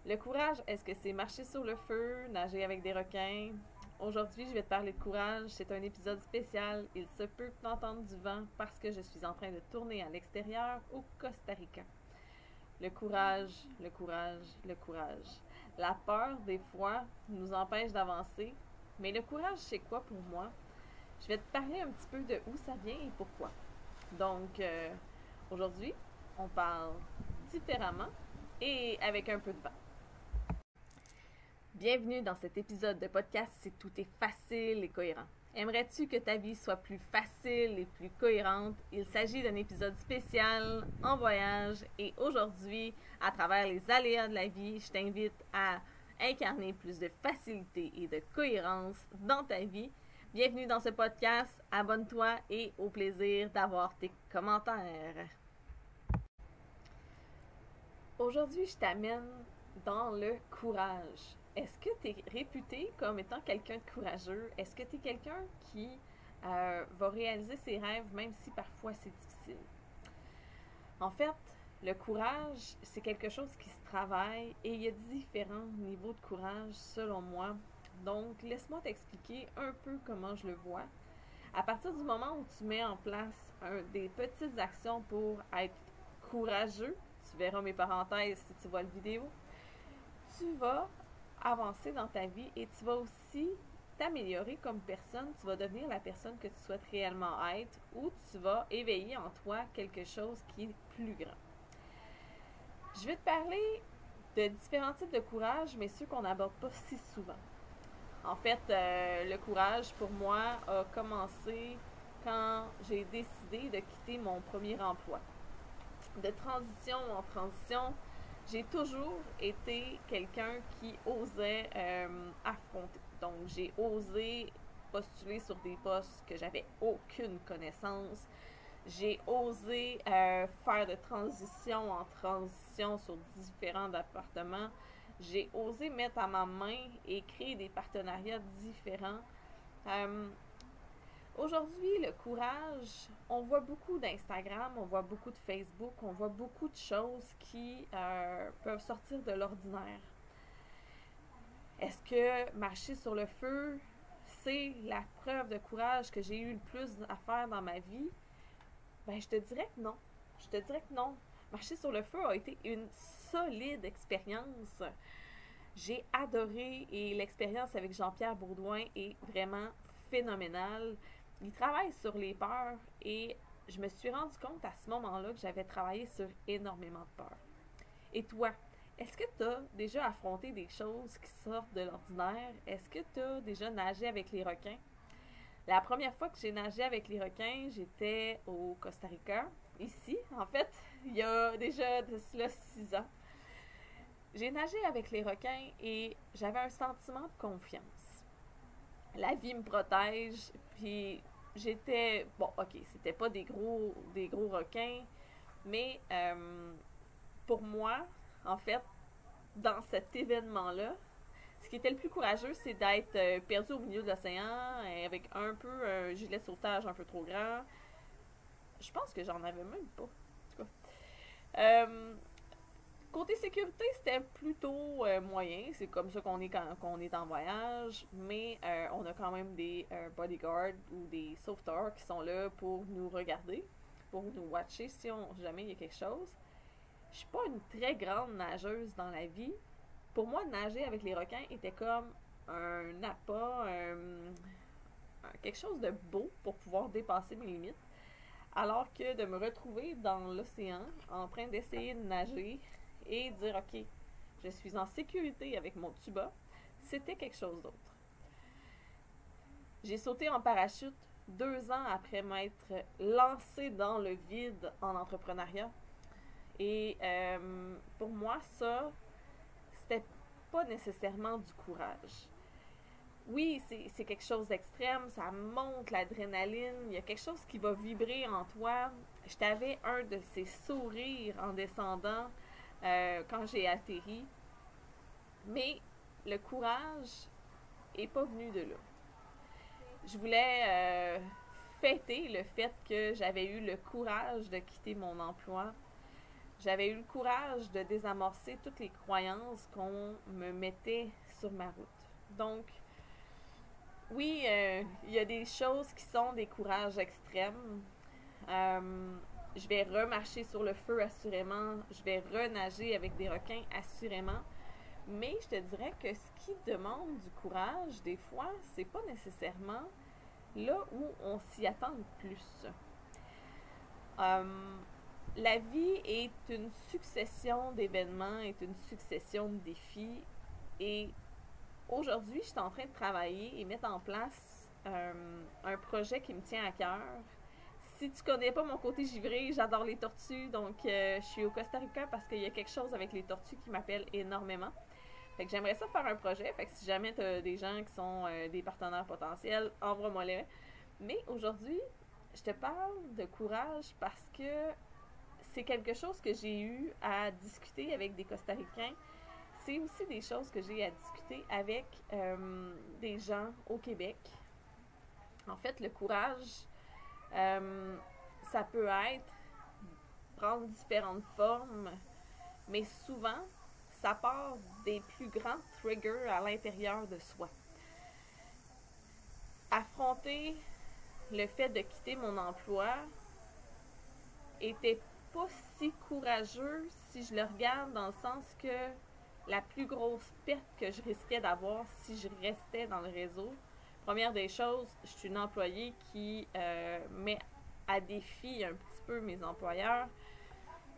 Le courage, est-ce que c'est marcher sur le feu, nager avec des requins? Aujourd'hui, je vais te parler de courage. C'est un épisode spécial. Il se peut que tu entendes du vent parce que je suis en train de tourner à l'extérieur au Costa Rica. Le courage, le courage, le courage. La peur, des fois, nous empêche d'avancer. Mais le courage, c'est quoi pour moi? Je vais te parler un petit peu de où ça vient et pourquoi. Donc, aujourd'hui, on parle différemment et avec un peu de vent. Bienvenue dans cet épisode de podcast Si tout est facile et cohérent. Aimerais-tu que ta vie soit plus facile et plus cohérente? Il s'agit d'un épisode spécial en voyage et aujourd'hui, à travers les aléas de la vie, je t'invite à incarner plus de facilité et de cohérence dans ta vie. Bienvenue dans ce podcast, abonne-toi et au plaisir d'avoir tes commentaires. Aujourd'hui, je t'amène dans le courage. Est-ce que tu es réputé comme étant quelqu'un de courageux? Est-ce que tu es quelqu'un qui va réaliser ses rêves même si parfois c'est difficile? En fait, le courage, c'est quelque chose qui se travaille et il y a différents niveaux de courage selon moi. Donc, laisse-moi t'expliquer un peu comment je le vois. À partir du moment où tu mets en place des petites actions pour être courageux, tu verras mes parenthèses si tu vois la vidéo, tu vas avancer dans ta vie et tu vas aussi t'améliorer comme personne. Tu vas devenir la personne que tu souhaites réellement être ou tu vas éveiller en toi quelque chose qui est plus grand. Je vais te parler de différents types de courage, mais ceux qu'on n'aborde pas si souvent. En fait, le courage, pour moi, a commencé quand j'ai décidé de quitter mon premier emploi. De transition en transition, j'ai toujours été quelqu'un qui osait affronter. Donc, j'ai osé postuler sur des postes que j'avais aucune connaissance. J'ai osé faire de transition en transition sur différents départements. J'ai osé mettre à ma main et créer des partenariats différents. Aujourd'hui, le courage, on voit beaucoup d'Instagram, on voit beaucoup de Facebook, on voit beaucoup de choses qui peuvent sortir de l'ordinaire. Est-ce que marcher sur le feu, c'est la preuve de courage que j'ai eu le plus à faire dans ma vie? Ben, je te dirais que non. Je te dirais que non. Marcher sur le feu a été une solide expérience. J'ai adoré et l'expérience avec Jean-Pierre Baudouin est vraiment phénoménale. Il travaille sur les peurs et je me suis rendu compte à ce moment-là que j'avais travaillé sur énormément de peurs. Et toi, est-ce que tu as déjà affronté des choses qui sortent de l'ordinaire? Est-ce que tu as déjà nagé avec les requins? La première fois que j'ai nagé avec les requins, j'étais au Costa Rica, ici, en fait, il y a déjà de cela 6 ans. J'ai nagé avec les requins et j'avais un sentiment de confiance. La vie me protège, puis j'étais... Bon, ok, c'était pas des gros requins, mais pour moi, en fait, dans cet événement-là, ce qui était le plus courageux, c'est d'être perdu au milieu de l'océan avec un peu un gilet de sauvetage un peu trop grand. Je pense que j'en avais même pas. En tout cas. Côté sécurité, c'était plutôt moyen. C'est comme ça qu'on est quand on est en voyage. Mais on a quand même des bodyguards ou des sauveteurs qui sont là pour nous regarder, pour nous watcher si jamais il y a quelque chose. Je suis pas une très grande nageuse dans la vie. Pour moi, nager avec les requins était comme un appât, quelque chose de beau pour pouvoir dépasser mes limites. Alors que de me retrouver dans l'océan en train d'essayer de nager et dire ok, je suis en sécurité avec mon tuba, c'était quelque chose d'autre. J'ai sauté en parachute 2 ans après m'être lancée dans le vide en entrepreneuriat. Et pour moi, ça, c'était pas nécessairement du courage. Oui, c'est quelque chose d'extrême, ça monte l'adrénaline, il y a quelque chose qui va vibrer en toi. Je t'avais un de ces sourires en descendant quand j'ai atterri. Mais le courage est pas venu de là. Je voulais fêter le fait que j'avais eu le courage de quitter mon emploi J'avais eu le courage de désamorcer toutes les croyances qu'on me mettait sur ma route. Donc, oui, il y a des choses qui sont des courages extrêmes. Je vais remarcher sur le feu, assurément. Je vais renager avec des requins, assurément. Mais je te dirais que ce qui demande du courage, des fois, c'est pas nécessairement là où on s'y attend le plus. La vie est une succession d'événements, est une succession de défis. Et aujourd'hui, je suis en train de travailler et mettre en place un projet qui me tient à cœur. Si tu connais pas mon côté givré, j'adore les tortues, donc je suis au Costa Rica parce qu'il y a quelque chose avec les tortues qui m'appelle énormément. Fait que j'aimerais ça faire un projet, fait que si jamais tu as des gens qui sont des partenaires potentiels, envoie-moi-les. Mais aujourd'hui, je te parle de courage parce que c'est quelque chose que j'ai eu à discuter avec des Costa-Ricains. C'est aussi des choses que j'ai à discuter avec des gens au Québec. En fait, le courage, ça peut être prendre différentes formes, mais souvent, ça part des plus grands triggers à l'intérieur de soi. Affronter le fait de quitter mon emploi était pas si courageux si je le regarde dans le sens que la plus grosse perte que je risquais d'avoir si je restais dans le réseau, première des choses, je suis une employée qui met à défi un petit peu mes employeurs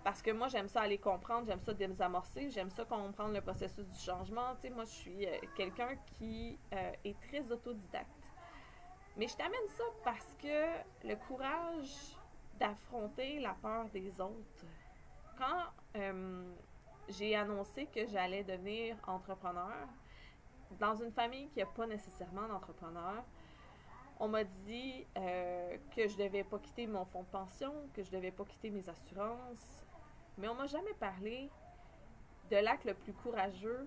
parce que moi, j'aime ça aller comprendre, j'aime ça désamorcer, j'aime ça comprendre le processus du changement. Tu sais, moi, je suis quelqu'un qui est très autodidacte. Mais je t'amène ça parce que le courage d'affronter la peur des autres. Quand j'ai annoncé que j'allais devenir entrepreneur, dans une famille qui n'a pas nécessairement d'entrepreneur, on m'a dit que je devais pas quitter mon fonds de pension, que je devais pas quitter mes assurances, mais on m'a jamais parlé de l'acte le plus courageux,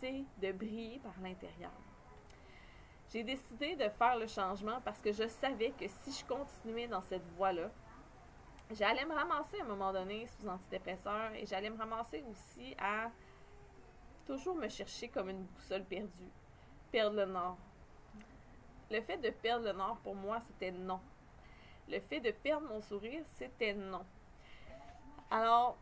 c'est de briller par l'intérieur. J'ai décidé de faire le changement parce que je savais que si je continuais dans cette voie-là, j'allais me ramasser à un moment donné sous antidépresseurs et j'allais me ramasser aussi à toujours me chercher comme une boussole perdue, perdre le nord. Le fait de perdre le nord, pour moi, c'était non. Le fait de perdre mon sourire, c'était non. Alors,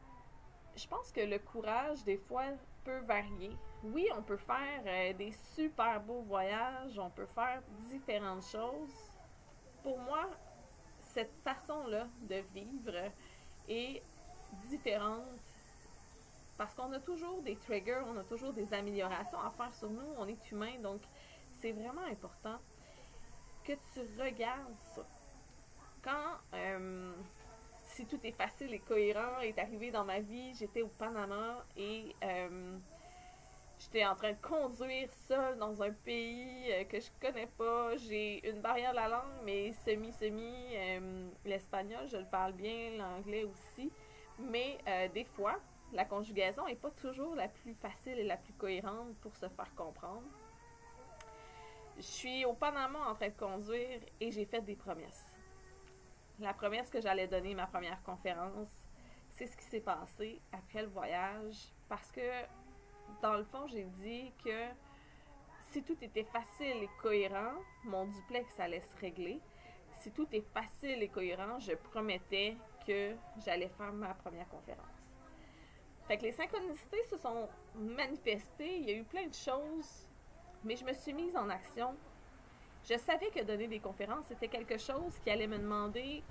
je pense que le courage, des fois, peut varier. Oui, on peut faire des super beaux voyages, on peut faire différentes choses. Pour moi, cette façon-là de vivre est différente parce qu'on a toujours des triggers, on a toujours des améliorations à faire sur nous, on est humain, donc c'est vraiment important que tu regardes ça. Quand si tout est facile et cohérent est arrivé dans ma vie, j'étais au Panama et j'étais en train de conduire seule dans un pays que je connais pas. J'ai une barrière de la langue, mais semi-semi. L'espagnol, je le parle bien, l'anglais aussi. Mais des fois, la conjugaison n'est pas toujours la plus facile et la plus cohérente pour se faire comprendre. Je suis au Panama en train de conduire et j'ai fait des promesses. La promesse que j'allais donner ma première conférence, c'est ce qui s'est passé après le voyage parce que dans le fond, j'ai dit que si tout était facile et cohérent, mon duplex allait se régler. Si tout est facile et cohérent, je promettais que j'allais faire ma première conférence. Fait que les synchronicités se sont manifestées, il y a eu plein de choses, mais je me suis mise en action. Je savais que donner des conférences, c'était quelque chose qui allait me demander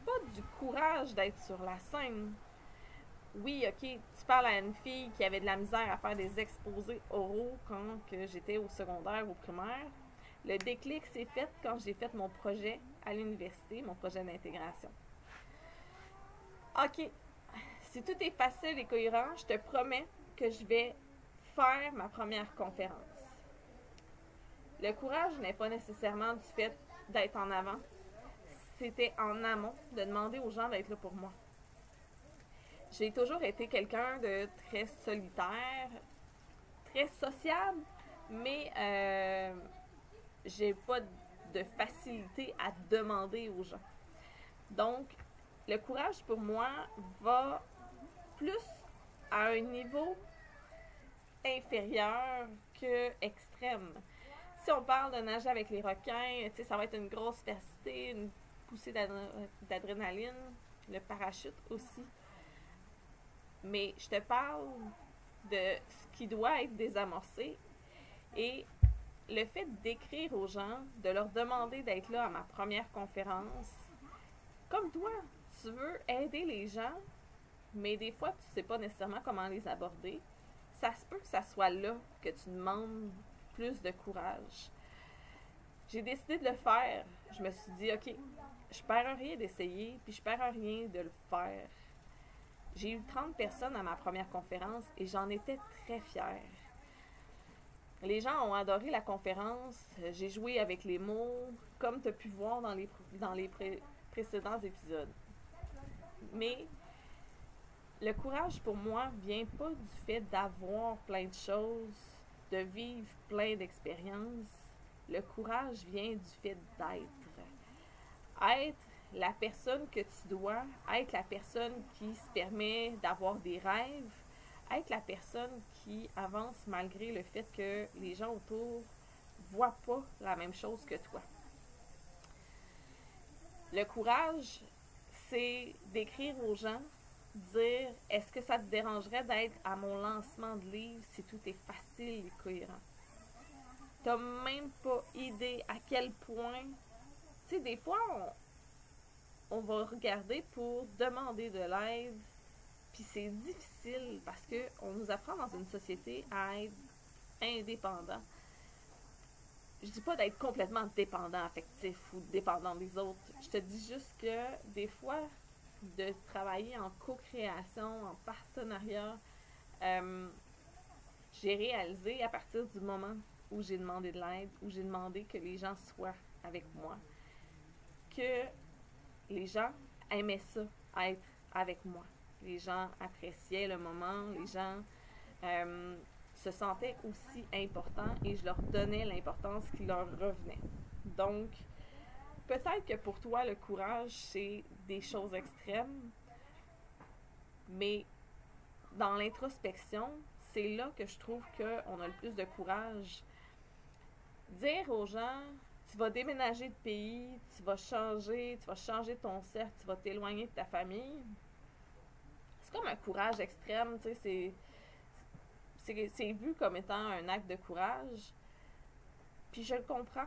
pas du courage d'être sur la scène. Oui, ok, tu parles à une fille qui avait de la misère à faire des exposés oraux quand que j'étais au secondaire, au primaire. Le déclic s'est fait quand j'ai fait mon projet à l'université, mon projet d'intégration. Ok, si tout est facile et cohérent, je te promets que je vais faire ma première conférence. Le courage n'est pas nécessairement du fait d'être en avant. C'était en amont de demander aux gens d'être là pour moi. J'ai toujours été quelqu'un de très solitaire, très sociable, mais j'ai pas de facilité à demander aux gens. Donc, le courage pour moi va plus à un niveau inférieur que extrême. Si on parle de nager avec les requins, ça va être une grosse ferocité, une poussée d'adrénaline, le parachute aussi. Mais je te parle de ce qui doit être désamorcé et le fait d'écrire aux gens, de leur demander d'être là à ma première conférence, comme toi, tu veux aider les gens, mais des fois, tu ne sais pas nécessairement comment les aborder. Ça se peut que ça soit là que tu demandes plus de courage. J'ai décidé de le faire. Je me suis dit, OK, je perds rien d'essayer, puis je perds rien de le faire. J'ai eu 30 personnes à ma première conférence et j'en étais très fière. Les gens ont adoré la conférence. J'ai joué avec les mots, comme tu as pu voir dans les précédents épisodes. Mais le courage pour moi vient pas du fait d'avoir plein de choses, de vivre plein d'expériences. Le courage vient du fait d'être. Être la personne que tu dois, être la personne qui se permet d'avoir des rêves, être la personne qui avance malgré le fait que les gens autour ne voient pas la même chose que toi. Le courage, c'est d'écrire aux gens, dire « Est-ce que ça te dérangerait d'être à mon lancement de livre si tout est facile et cohérent? » T'as même pas idée à quel point... Tu sais, des fois, on va regarder pour demander de l'aide, puis c'est difficile parce qu'on nous apprend dans une société à être indépendant. Je dis pas d'être complètement dépendant affectif ou dépendant des autres. Je te dis juste que des fois, de travailler en co-création, en partenariat, j'ai réalisé à partir du moment où j'ai demandé de l'aide, où j'ai demandé que les gens soient avec moi, que les gens aimaient ça, être avec moi. Les gens appréciaient le moment, les gens se sentaient aussi importants et je leur donnais l'importance qui leur revenait. Donc, peut-être que pour toi, le courage, c'est des choses extrêmes, mais dans l'introspection, c'est là que je trouve qu'on a le plus de courage. Dire aux gens, tu vas déménager de pays, tu vas changer ton cercle, tu vas t'éloigner de ta famille, c'est comme un courage extrême, tu sais, c'est vu comme étant un acte de courage. Puis je le comprends.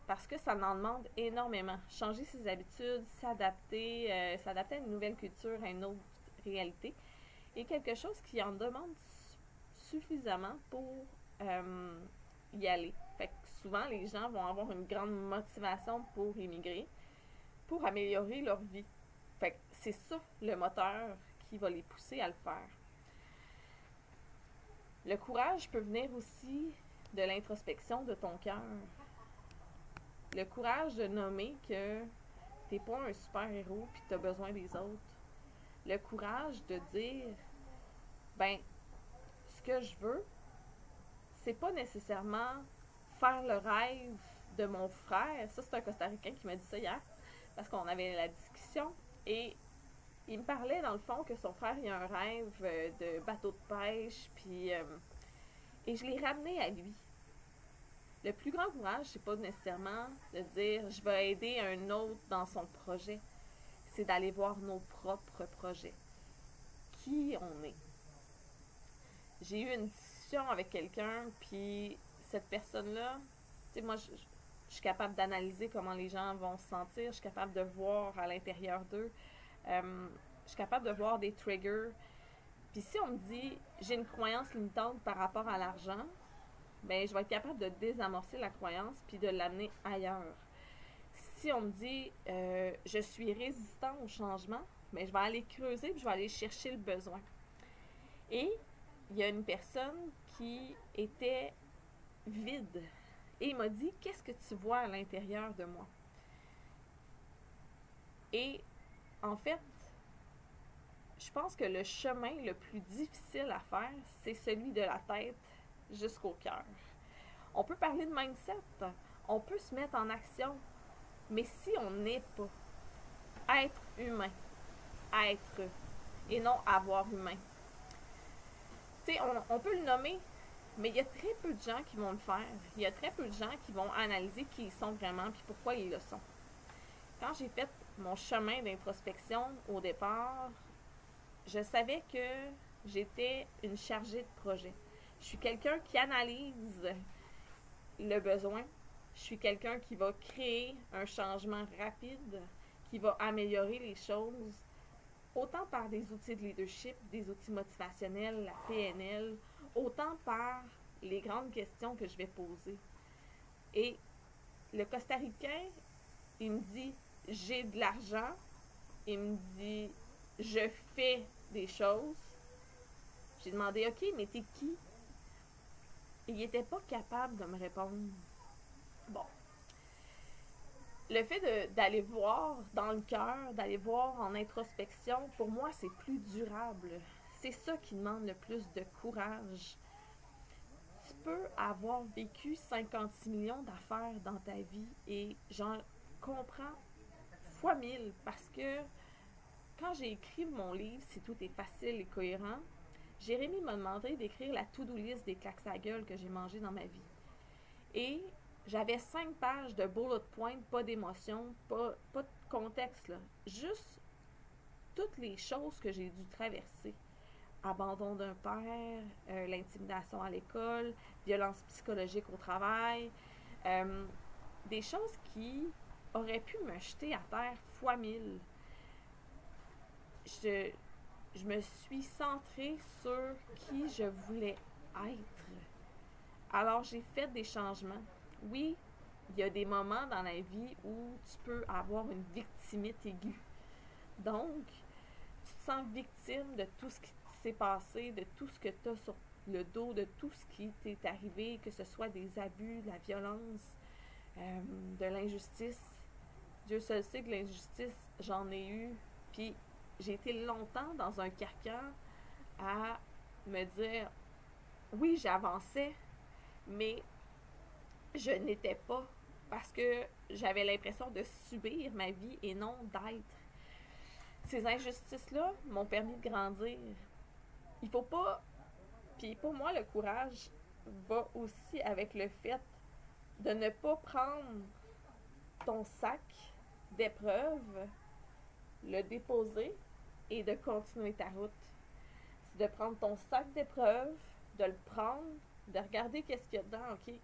Parce que ça en demande énormément. Changer ses habitudes, s'adapter à une nouvelle culture, à une autre réalité. Et quelque chose qui en demande suffisamment pour y aller. Fait que souvent, les gens vont avoir une grande motivation pour immigrer, pour améliorer leur vie. Fait que c'est ça le moteur qui va les pousser à le faire. Le courage peut venir aussi de l'introspection de ton cœur. Le courage de nommer que t'es pas un super-héros puis que t'as besoin des autres. Le courage de dire, ben, ce que je veux, c'est pas nécessairement faire le rêve de mon frère. Ça, c'est un Costa-Ricain qui m'a dit ça hier, parce qu'on avait la discussion, et il me parlait, dans le fond, que son frère, il a un rêve de bateau de pêche, puis... et je l'ai ramené à lui. Le plus grand courage, c'est pas nécessairement de dire « je vais aider un autre dans son projet ». C'est d'aller voir nos propres projets. Qui on est. J'ai eu une discussion avec quelqu'un, puis cette personne-là, tu sais, moi, je suis capable d'analyser comment les gens vont se sentir, je suis capable de voir à l'intérieur d'eux, je suis capable de voir des triggers. Puis si on me dit « j'ai une croyance limitante par rapport à l'argent », ben je vais être capable de désamorcer la croyance puis de l'amener ailleurs. Si on me dit je suis résistant au changement, ben je vais aller creuser puis je vais aller chercher le besoin. Et il y a une personne qui était vide et il m'a dit qu'est-ce que tu vois à l'intérieur de moi? Et en fait, je pense que le chemin le plus difficile à faire, c'est celui de la tête jusqu'au cœur. On peut parler de mindset, on peut se mettre en action, mais si on n'est pas être humain, être et non avoir humain. Tu sais, on peut le nommer, mais il y a très peu de gens qui vont le faire. Il y a très peu de gens qui vont analyser qui ils sont vraiment puis pourquoi ils le sont. Quand j'ai fait mon chemin d'introspection au départ, je savais que j'étais une chargée de projet. Je suis quelqu'un qui analyse le besoin. Je suis quelqu'un qui va créer un changement rapide, qui va améliorer les choses, autant par des outils de leadership, des outils motivationnels, la PNL, autant par les grandes questions que je vais poser. Et le Costa-Ricain, il me dit « j'ai de l'argent », il me dit « je fais des choses ». J'ai demandé « ok, mais t'es qui ?» Il n'était pas capable de me répondre. Bon. Le fait d'aller voir dans le cœur, d'aller voir en introspection, pour moi, c'est plus durable. C'est ça qui demande le plus de courage. Tu peux avoir vécu 56 millions d'affaires dans ta vie et j'en comprends fois 1000 parce que quand j'ai écrit mon livre « Si tout est facile et cohérent », Jérémy m'a demandé d'écrire la to-do list des claques à gueule que j'ai mangées dans ma vie. Et j'avais 5 pages de bullet points, pas d'émotion, pas de contexte, là. Juste toutes les choses que j'ai dû traverser. Abandon d'un père, l'intimidation à l'école, violence psychologique au travail, des choses qui auraient pu me jeter à terre fois 1000. Je me suis centrée sur qui je voulais être. Alors, j'ai fait des changements. Oui, il y a des moments dans la vie où tu peux avoir une victimite aiguë. Donc, tu te sens victime de tout ce qui s'est passé, de tout ce que tu as sur le dos, de tout ce qui t'est arrivé, que ce soit des abus, de la violence, de l'injustice. Dieu seul sait que l'injustice, j'en ai eu. Puis, j'ai été longtemps dans un carcan à me dire, oui, j'avançais, mais je n'étais pas parce que j'avais l'impression de subir ma vie et non d'être. Ces injustices-là m'ont permis de grandir. Il faut pas... Puis pour moi, le courage va aussi avec le fait de ne pas prendre ton sac d'épreuves, le déposer et de continuer ta route. C'est de prendre ton sac d'épreuves, de le prendre, de regarder qu'est-ce qu'il y a dedans, ok?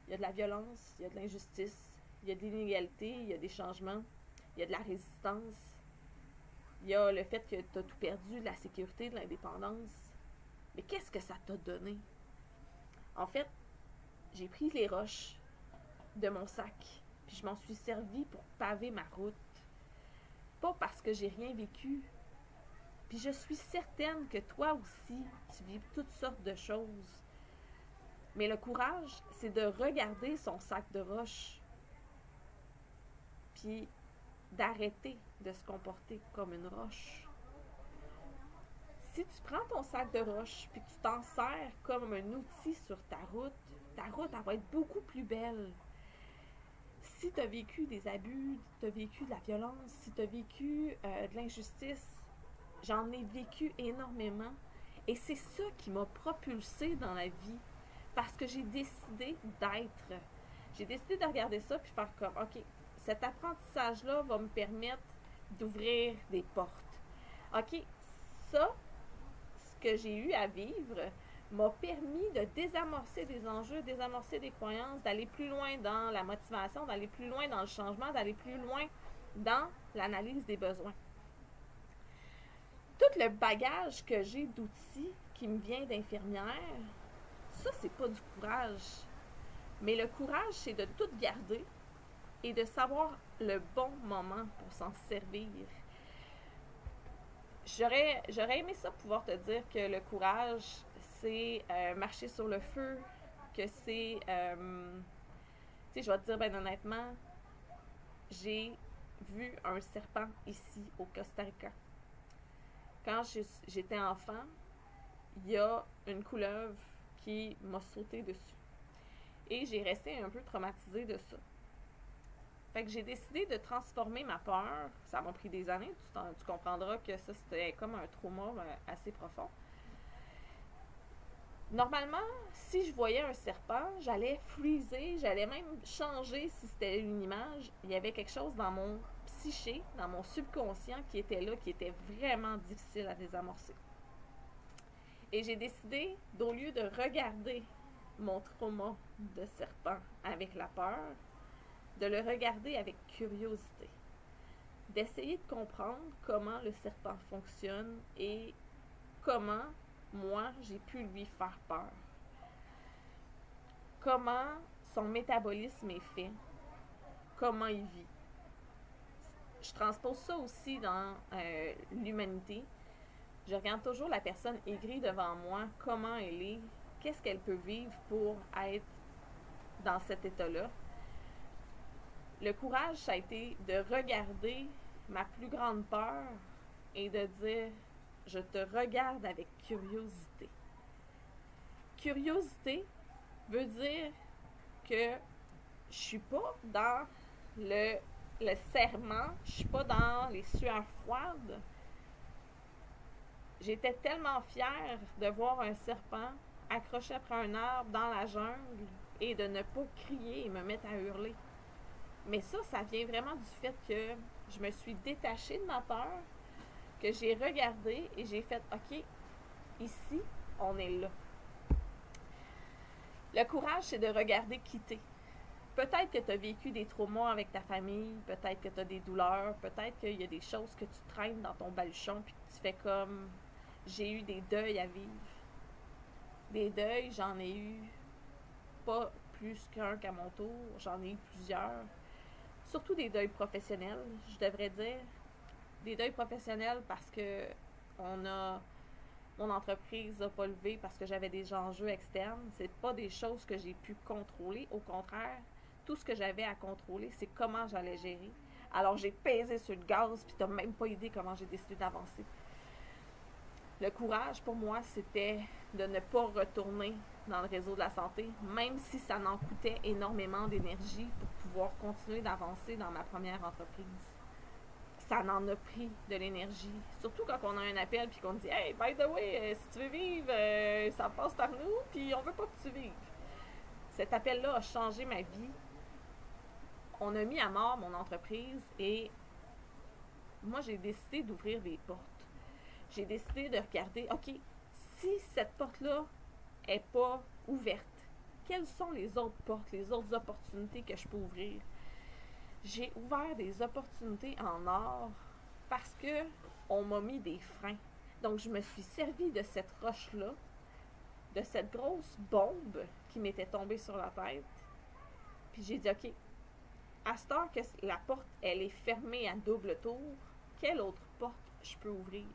Il y a de la violence, il y a de l'injustice, il y a de l'inégalité, il y a des changements, il y a de la résistance, il y a le fait que tu as tout perdu, de la sécurité, de l'indépendance. Mais qu'est-ce que ça t'a donné? En fait, j'ai pris les roches de mon sac, puis je m'en suis servi pour paver ma route. Pas parce que j'ai rien vécu. Puis je suis certaine que toi aussi, tu vis toutes sortes de choses. Mais le courage, c'est de regarder son sac de roches, puis d'arrêter de se comporter comme une roche. Si tu prends ton sac de roches, puis que tu t'en sers comme un outil sur ta route, elle va être beaucoup plus belle. Si tu as vécu des abus, tu as vécu de la violence, si tu as vécu de l'injustice, j'en ai vécu énormément. Et c'est ça qui m'a propulsée dans la vie. Parce que j'ai décidé d'être. J'ai décidé de regarder ça puis faire comme, ok, cet apprentissage-là va me permettre d'ouvrir des portes. Ok, ça, ce que j'ai eu à vivre m'a permis de désamorcer des enjeux, désamorcer des croyances, d'aller plus loin dans la motivation, d'aller plus loin dans le changement, d'aller plus loin dans l'analyse des besoins. Tout le bagage que j'ai d'outils qui me vient d'infirmière, ça, c'est pas du courage. Mais le courage, c'est de tout garder et de savoir le bon moment pour s'en servir. J'aurais aimé ça pouvoir te dire que le courage, c'est marcher sur le feu, que c'est... tu sais, je vais te dire bien honnêtement, j'ai vu un serpent ici, au Costa Rica. Quand j'étais enfant, il y a une couleuvre qui m'a sauté dessus. Et j'ai resté un peu traumatisée de ça. Fait que j'ai décidé de transformer ma peur. Ça m'a pris des années. Tu comprendras que ça, c'était comme un trauma assez profond. Normalement, si je voyais un serpent, j'allais freezer, j'allais même changer si c'était une image. Il y avait quelque chose dans mon psyché, dans mon subconscient qui était là, qui était vraiment difficile à désamorcer. Et j'ai décidé, au lieu de regarder mon trauma de serpent avec la peur, de le regarder avec curiosité. D'essayer de comprendre comment le serpent fonctionne et comment moi, j'ai pu lui faire peur. Comment son métabolisme est fait. Comment il vit. Je transpose ça aussi dans l'humanité. Je regarde toujours la personne aigrie devant moi, comment elle est, qu'est-ce qu'elle peut vivre pour être dans cet état-là. Le courage, ça a été de regarder ma plus grande peur et de dire, je te regarde avec curiosité. Curiosité veut dire que je suis pas dans le serment, je suis pas dans les sueurs froides. J'étais tellement fière de voir un serpent accroché après un arbre dans la jungle et de ne pas crier et me mettre à hurler. Mais ça vient vraiment du fait que je me suis détachée de ma peur, que j'ai regardé et j'ai fait, OK, ici, on est là. Le courage, c'est de regarder quitter. Peut-être que tu as vécu des traumas avec ta famille, peut-être que tu as des douleurs, peut-être qu'il y a des choses que tu traînes dans ton baluchon puis que tu fais comme, j'ai eu des deuils à vivre. Des deuils, j'en ai eu pas plus qu'un qu'à mon tour, j'en ai eu plusieurs. Surtout des deuils professionnels, je devrais dire. Des deuils professionnels parce que mon entreprise n'a pas levé parce que j'avais des enjeux externes. C'est pas des choses que j'ai pu contrôler. Au contraire, tout ce que j'avais à contrôler, c'est comment j'allais gérer. Alors j'ai pesé sur le gaz, puis t'as même pas idée comment j'ai décidé d'avancer. Le courage, pour moi, c'était de ne pas retourner dans le réseau de la santé, même si ça n'en coûtait énormément d'énergie pour pouvoir continuer d'avancer dans ma première entreprise. Ça n'en a pris de l'énergie. Surtout quand on a un appel puis qu'on dit « Hey, by the way, si tu veux vivre, ça passe par nous, puis on veut pas que tu vives. » Cet appel-là a changé ma vie. On a mis à mort mon entreprise et moi, j'ai décidé d'ouvrir des portes. J'ai décidé de regarder, OK, si cette porte-là n'est pas ouverte, quelles sont les autres portes, les autres opportunités que je peux ouvrir? J'ai ouvert des opportunités en or parce que on m'a mis des freins. Donc, je me suis servi de cette roche-là, de cette grosse bombe qui m'était tombée sur la tête. Puis j'ai dit, OK, à cette heure que la porte, elle est fermée à double tour, quelle autre porte je peux ouvrir?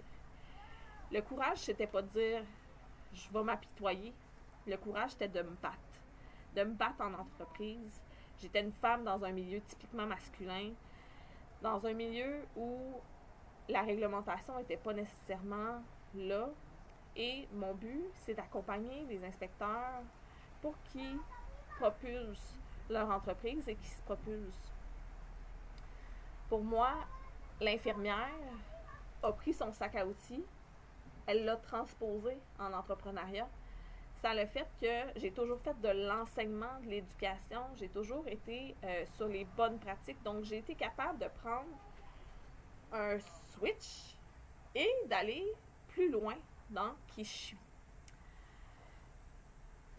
Le courage, c'était pas de dire, je vais m'apitoyer. Le courage, c'était de me battre. De me battre en entreprise. J'étais une femme dans un milieu typiquement masculin, dans un milieu où la réglementation n'était pas nécessairement là. Et mon but, c'est d'accompagner les inspecteurs pour qu'ils propulsent leur entreprise et qu'ils se propulsent. Pour moi, l'infirmière a pris son sac à outils, elle l'a transposé en entrepreneuriat. Ça a le fait que j'ai toujours fait de l'enseignement, de l'éducation, j'ai toujours été sur les bonnes pratiques. Donc, j'ai été capable de prendre un switch et d'aller plus loin dans qui je suis.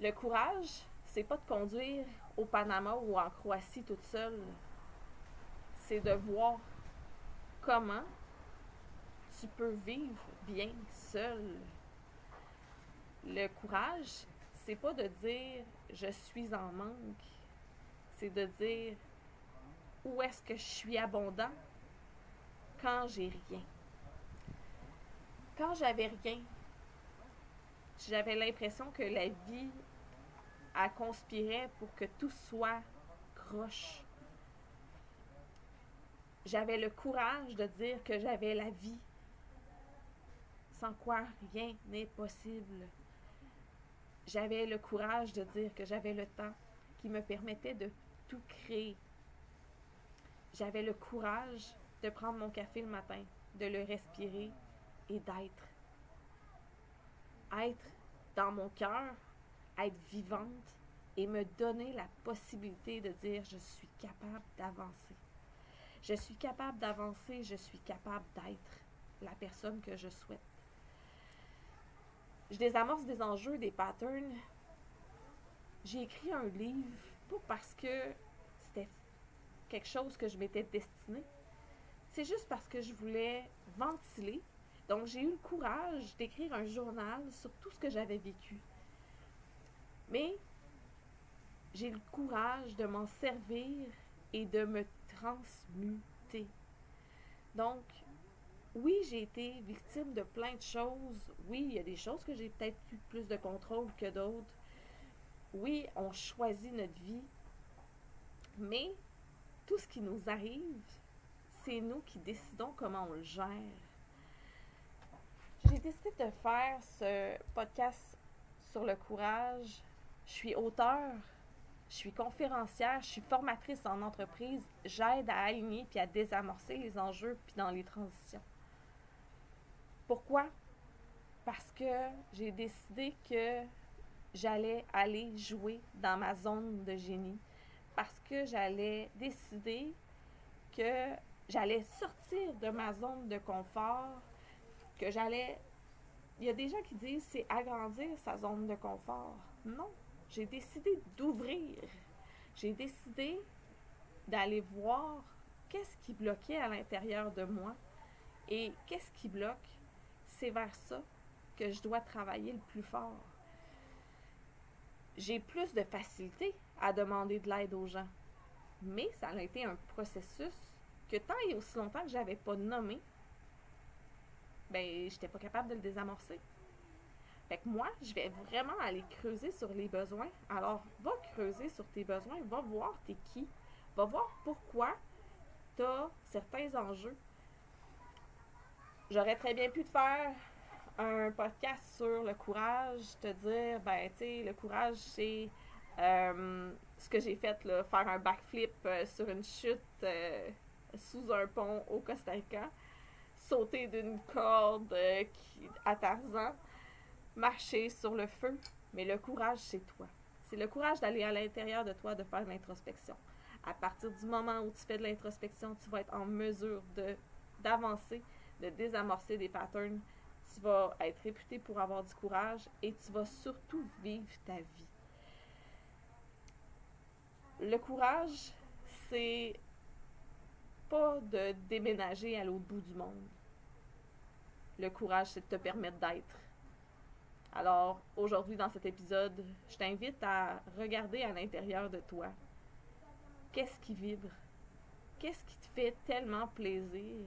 Le courage, c'est pas de conduire au Panama ou en Croatie toute seule. C'est de voir comment tu peux vivre bien seul. Le courage, c'est pas de dire je suis en manque. C'est de dire où est-ce que je suis abondant quand j'ai rien. Quand j'avais rien, j'avais l'impression que la vie a conspiré pour que tout soit croche. J'avais le courage de dire que j'avais la vie, sans quoi rien n'est possible. J'avais le courage de dire que j'avais le temps qui me permettait de tout créer. j'avais le courage de prendre mon café le matin, de le respirer et d'être. Être dans mon cœur, être vivante et me donner la possibilité de dire je suis capable d'avancer. Je suis capable d'avancer, je suis capable d'être la personne que je souhaite. Je désamorce des enjeux, des patterns. J'ai écrit un livre, pas parce que c'était quelque chose que je m'étais destinée. C'est juste parce que je voulais ventiler. Donc, j'ai eu le courage d'écrire un journal sur tout ce que j'avais vécu. Mais j'ai le courage de m'en servir et de me transmuter. Donc, oui, j'ai été victime de plein de choses. Oui, il y a des choses que j'ai peut-être eu plus de contrôle que d'autres. Oui, on choisit notre vie. Mais tout ce qui nous arrive, c'est nous qui décidons comment on le gère. J'ai décidé de faire ce podcast sur le courage. Je suis auteure, je suis conférencière, je suis formatrice en entreprise. J'aide à aligner puis à désamorcer les enjeux puis dans les transitions. Pourquoi? Parce que j'ai décidé que j'allais aller jouer dans ma zone de génie. Parce que j'allais décider que j'allais sortir de ma zone de confort, que j'allais... Il y a des gens qui disent c'est agrandir sa zone de confort. Non, j'ai décidé d'ouvrir. J'ai décidé d'aller voir qu'est-ce qui bloquait à l'intérieur de moi. Et qu'est-ce qui bloque? C'est vers ça que je dois travailler le plus fort. J'ai plus de facilité à demander de l'aide aux gens. Mais ça a été un processus que tant et aussi longtemps que je n'avais pas nommé, ben, j'étais pas capable de le désamorcer. Fait que moi, je vais vraiment aller creuser sur les besoins. Alors, va creuser sur tes besoins, va voir t'es qui, va voir pourquoi tu as certains enjeux. J'aurais très bien pu te faire un podcast sur le courage, te dire, ben, tu sais, le courage, c'est ce que j'ai fait, là, faire un backflip sur une chute sous un pont au Costa Rica, sauter d'une corde à Tarzan, marcher sur le feu. Mais le courage, c'est toi. C'est le courage d'aller à l'intérieur de toi, de faire de l'introspection. À partir du moment où tu fais de l'introspection, tu vas être en mesure d'avancer, de désamorcer des patterns. Tu vas être réputé pour avoir du courage et tu vas surtout vivre ta vie. Le courage, c'est pas de déménager à l'autre bout du monde. Le courage, c'est de te permettre d'être. Alors, aujourd'hui, dans cet épisode, je t'invite à regarder à l'intérieur de toi. Qu'est-ce qui vibre? Qu'est-ce qui te fait tellement plaisir?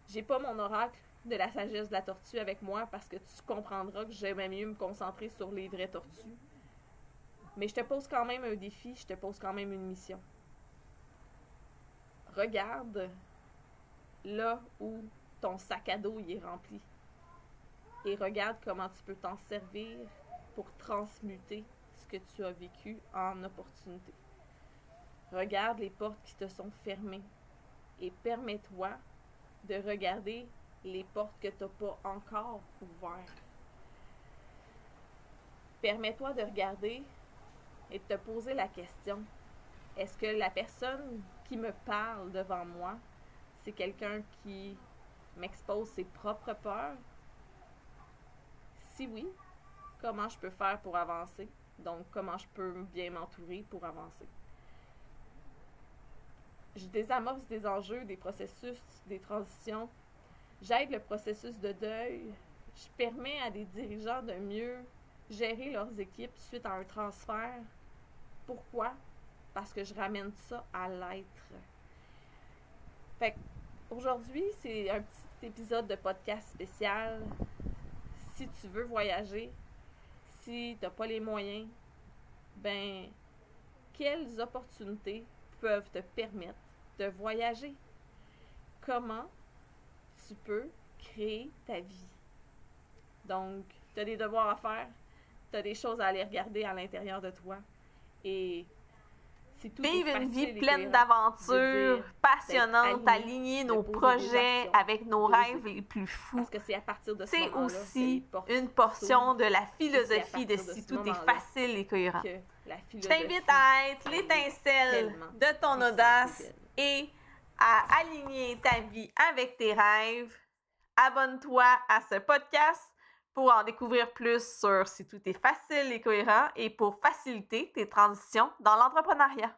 J'ai pas mon oracle de la sagesse de la tortue avec moi parce que tu comprendras que j'aimais mieux me concentrer sur les vraies tortues. Mais je te pose quand même un défi, je te pose quand même une mission. Regarde là où ton sac à dos y est rempli. Et regarde comment tu peux t'en servir pour transmuter ce que tu as vécu en opportunité. Regarde les portes qui te sont fermées et permets-toi de regarder les portes que tu n'as pas encore ouvertes. Permets-toi de regarder et de te poser la question, est-ce que la personne qui me parle devant moi, c'est quelqu'un qui m'expose ses propres peurs? Si oui, comment je peux faire pour avancer? Donc, comment je peux bien m'entourer pour avancer? Je désamorce des enjeux, des processus, des transitions. J'aide le processus de deuil. Je permets à des dirigeants de mieux gérer leurs équipes suite à un transfert. Pourquoi? Parce que je ramène ça à l'être. Fait qu'aujourd'hui, c'est un petit épisode de podcast spécial. Si tu veux voyager, si tu n'as pas les moyens, ben, quelles opportunités peuvent te permettre de voyager? Comment tu peux créer ta vie? Donc, tu as des devoirs à faire, tu as des choses à aller regarder à l'intérieur de toi. Et Si tout vivre est une facile vie et pleine cohérent, d'aventures, dire passionnantes, d'être aligner aligné, nos de poser des projets actions, avec nos d'oser. rêves les plus fous. Parce que c'est à partir de ce C'est moment-là que les aussi portes une portion s'ouvrent, de la et c'est à philosophie de partir de si ce tout est moment-là facile et cohérent. que la Je philosophie t'invite à être elle est l'étincelle tellement de ton puissante audace et belle. et à aligner ta vie avec tes rêves. Abonne-toi à ce podcast pour en découvrir plus sur si tout est facile et cohérent et pour faciliter tes transitions dans l'entrepreneuriat.